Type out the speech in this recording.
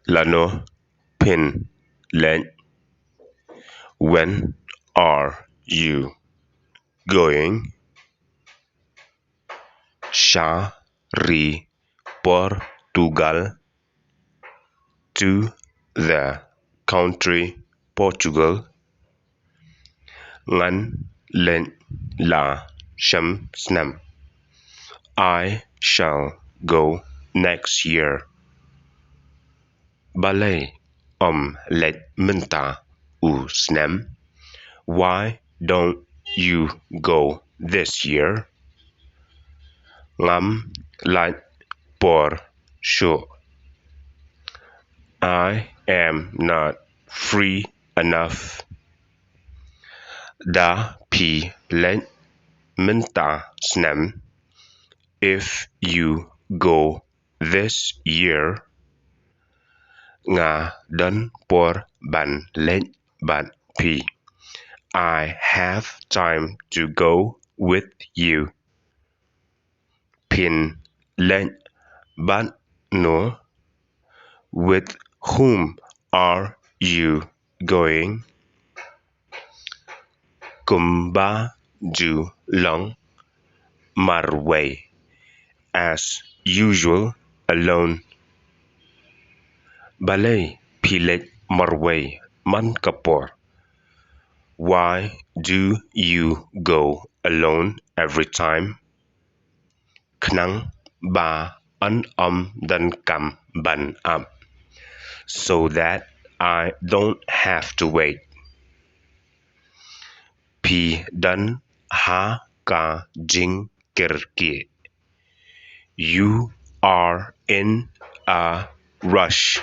Lano pin lệnh. When are you going? Sa ri Portugal, to the country Portugal. Ngắn lệnh là snem. I shall go next year. Ballet leit mynta snem. Why don't you go this year? Ngắm lạnh Portugal. I am not free enough. Da pi lệnh mynta snem. If you go this year. Nga đến por ban lệnh ban pi. I have time to go with you. Pin lệnh ban no. With whom are you going? Kumba long marwei. As usual, alone. Ballet pilet marwei man kapor. Why do you go alone every time? Khnang ba an dan kam ban so that I don't have to wait. Pi dan haka jing kyrkieh. You are in a rush